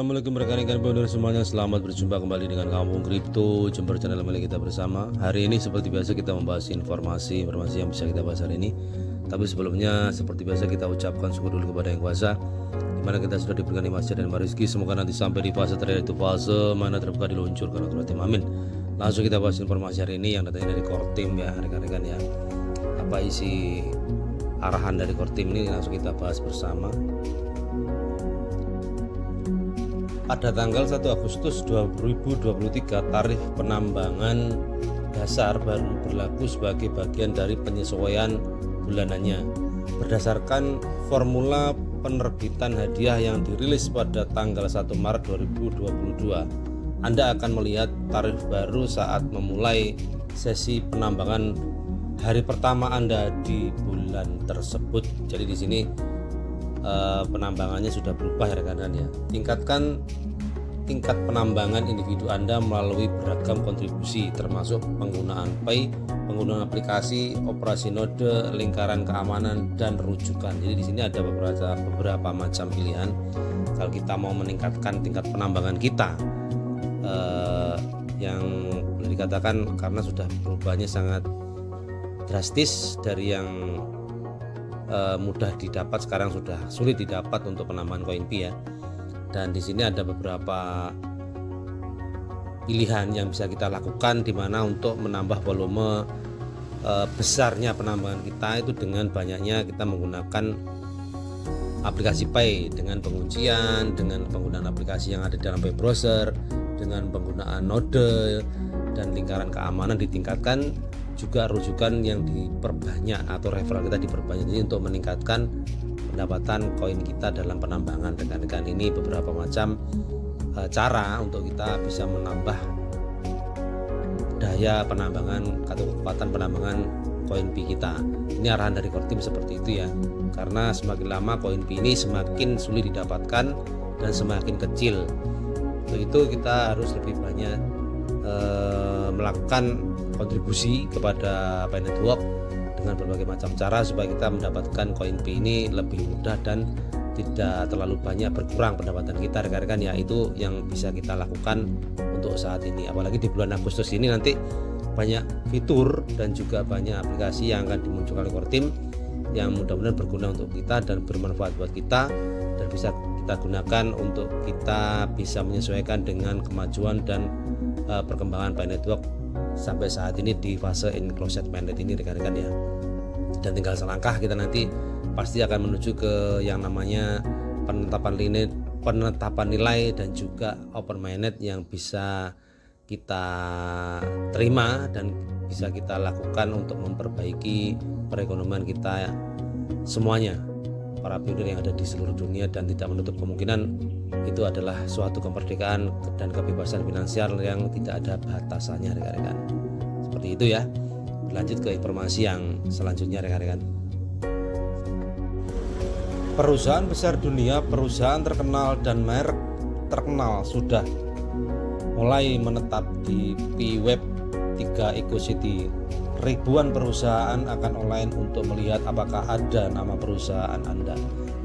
Assalamualaikum rekan-rekan pendengar semuanya, selamat berjumpa kembali dengan Kampung Kripto Jember channel milik kita bersama. Hari ini seperti biasa kita membahas informasi yang bisa kita bahas hari ini. Tapi sebelumnya seperti biasa kita ucapkan syukur dulu kepada Yang Kuasa, dimana kita sudah diberikan nikmat dan rezeki. Semoga nanti sampai di fase terakhir, itu fase mana terbuka diluncurkan oleh tim. Amin. Langsung kita bahas informasi hari ini yang datangnya dari Kortim ya rekan-rekan ya. Apa isi arahan dari Kortim ini langsung kita bahas bersama. Pada tanggal 1 Agustus 2023, tarif penambangan dasar baru berlaku sebagai bagian dari penyesuaian bulanannya. Berdasarkan formula penerbitan hadiah yang dirilis pada tanggal 1 Maret 2022, Anda akan melihat tarif baru saat memulai sesi penambangan hari pertama Anda di bulan tersebut. Jadi di sini penambangannya sudah berubah ya rekan-rekan ya. Tingkatkan tingkat penambangan individu Anda melalui beragam kontribusi termasuk penggunaan Pay, penggunaan aplikasi, operasi node, lingkaran keamanan dan rujukan. Jadi di sini ada beberapa macam pilihan kalau kita mau meningkatkan tingkat penambangan kita, yang boleh dikatakan karena sudah berubahnya sangat drastis dari yang mudah didapat sekarang sudah sulit didapat untuk penambahan koin Pi ya. Dan di sini ada beberapa pilihan yang bisa kita lakukan di mana untuk menambah volume besarnya penambangan kita itu dengan banyaknya kita menggunakan aplikasi Pay, dengan penguncian, dengan penggunaan aplikasi yang ada di dalam Pay browser, dengan penggunaan node dan lingkaran keamanan ditingkatkan, juga rujukan yang diperbanyak atau referral kita diperbanyak. Jadi untuk meningkatkan pendapatan koin kita dalam penambangan rekan-rekan, ini beberapa macam cara untuk kita bisa menambah daya penambangan atau kekuatan penambangan koin Pi kita. Ini arahan dari Kortim seperti itu ya, karena semakin lama koin Pi ini semakin sulit didapatkan dan semakin kecil. Untuk itu kita harus lebih banyak melakukan kontribusi kepada Pi Network dengan berbagai macam cara supaya kita mendapatkan koin Pi ini lebih mudah dan tidak terlalu banyak berkurang pendapatan kita rekan-rekan ya. Itu yang bisa kita lakukan untuk saat ini, apalagi di bulan Agustus ini nanti banyak fitur dan juga banyak aplikasi yang akan dimunculkan oleh Kortim yang mudah-mudahan berguna untuk kita dan bermanfaat buat kita dan bisa kita gunakan untuk kita bisa menyesuaikan dengan kemajuan dan perkembangan Pi Network sampai saat ini di fase enclosed mainnet ini rekan-rekan ya. Dan tinggal selangkah kita nanti pasti akan menuju ke yang namanya penetapan nilai dan juga open mainnet yang bisa kita terima dan bisa kita lakukan untuk memperbaiki perekonomian kita semuanya, para pionir yang ada di seluruh dunia, dan tidak menutup kemungkinan itu adalah suatu kemerdekaan dan kebebasan finansial yang tidak ada batasannya rekan-rekan. Seperti itu ya. Lanjut ke informasi yang selanjutnya rekan-rekan. Perusahaan besar dunia, perusahaan terkenal dan merek terkenal sudah mulai menetap di Pi Web 3 EcoCity. Ribuan perusahaan akan online untuk melihat apakah ada nama perusahaan Anda.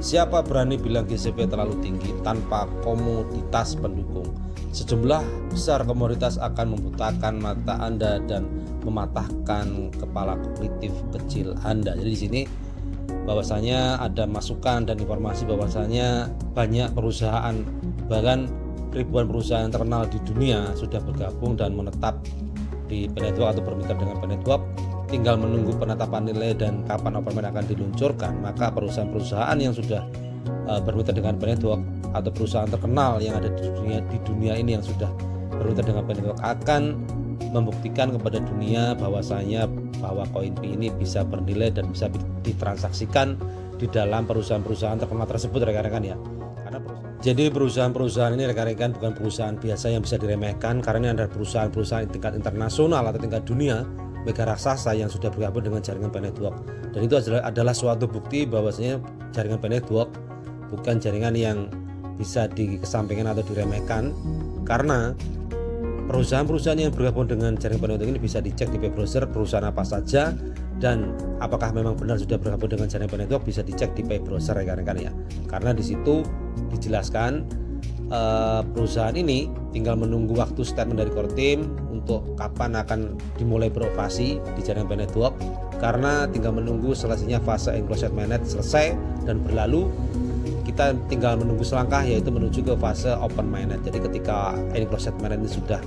Siapa berani bilang GCP terlalu tinggi tanpa komoditas pendukung? Sejumlah besar komoditas akan membutakan mata Anda dan mematahkan kepala kognitif kecil Anda. Jadi di sini bahwasanya ada masukan dan informasi bahwasanya banyak perusahaan, bahkan ribuan perusahaan terkenal di dunia sudah bergabung dan menetap di Pi Network atau bermitra dengan Pi Network. Tinggal menunggu penetapan nilai dan kapan open mainnet akan diluncurkan. Maka perusahaan-perusahaan yang sudah bermitra dengan Pi Network atau perusahaan terkenal yang ada di dunia ini yang sudah bermitra dengan Pi Network akan membuktikan kepada dunia bahwasanya bahwa koin Pi ini bisa bernilai dan bisa ditransaksikan di dalam perusahaan-perusahaan terkenal tersebut rekan-rekan ya. Jadi perusahaan-perusahaan ini rekan-rekan bukan perusahaan biasa yang bisa diremehkan, karena ini ada perusahaan-perusahaan tingkat internasional atau tingkat dunia, mega raksasa yang sudah bergabung dengan jaringan Pi Network. Dan itu adalah suatu bukti bahwasanya jaringan Pi Network bukan jaringan yang bisa dikesampingkan atau diremehkan, karena perusahaan-perusahaan yang bergabung dengan jaringan Pi Network ini bisa dicek di web browser perusahaan apa saja, dan apakah memang benar sudah bergabung dengan jaringan Pi Network bisa dicek di web browser rekan-rekan ya. Karena di situ dijelaskan perusahaan ini tinggal menunggu waktu statement dari core team untuk kapan akan dimulai beroperasi di jaringan Pi Network, karena tinggal menunggu selesainya fase enclosed mainnet selesai dan berlalu. Kita tinggal menunggu selangkah, yaitu menuju ke fase open mainnet. Jadi ketika enclosed mainnet ini sudah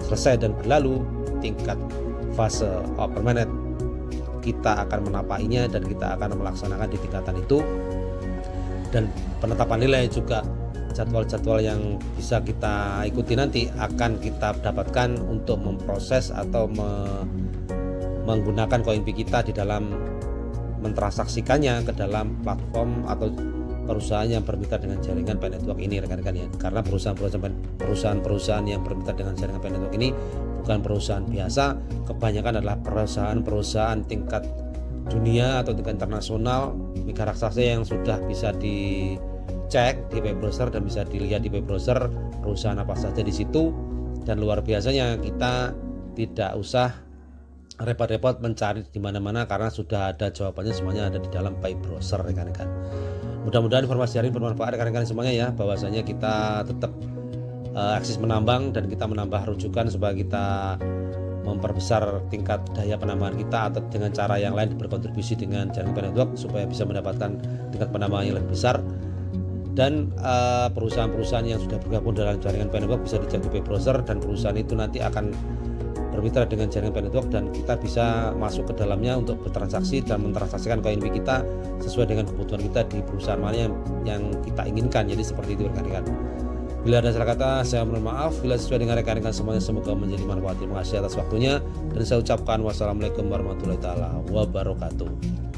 selesai dan berlalu, tingkat fase open mainnet kita akan menapainya dan kita akan melaksanakan di tingkatan itu. Dan penetapan nilai juga jadwal-jadwal yang bisa kita ikuti nanti akan kita dapatkan untuk memproses atau menggunakan koin Pi kita di dalam mentransaksikannya ke dalam platform atau perusahaan yang bermitra dengan jaringan Pi Network ini, rekan-rekan ya. Karena perusahaan-perusahaan yang bermitra dengan jaringan Pi Network ini bukan perusahaan biasa, kebanyakan adalah perusahaan-perusahaan tingkat dunia atau tingkat internasional, mega raksasa yang sudah bisa dicek di web browser dan bisa dilihat di web browser perusahaan apa saja di situ. Dan luar biasanya kita tidak usah repot-repot mencari di mana-mana karena sudah ada jawabannya, semuanya ada di dalam Pi browser, rekan-rekan. Mudah-mudahan informasi hari ini bermanfaat rekan-rekan semuanya ya, bahwasanya kita tetap akses menambang dan kita menambah rujukan supaya kita memperbesar tingkat daya penambangan kita, atau dengan cara yang lain berkontribusi dengan jaringan Pi Network supaya bisa mendapatkan tingkat penambangan yang lebih besar. Dan perusahaan-perusahaan yang sudah bergabung dalam jaringan Pi Network bisa dicek di Pi browser, dan perusahaan itu nanti akan bermitra dengan jaringan Pi Network dan kita bisa masuk ke dalamnya untuk bertransaksi dan mentransaksikan koin Pi kita sesuai dengan kebutuhan kita di perusahaan mana yang kita inginkan. Jadi seperti itu rekan-rekan. Bila ada salah kata, saya mohon maaf. Bila sesuai dengan rekan-rekan semuanya, semoga menjadi manfaat. Terima kasih atas waktunya dan saya ucapkan wassalamualaikum warahmatullahi wabarakatuh.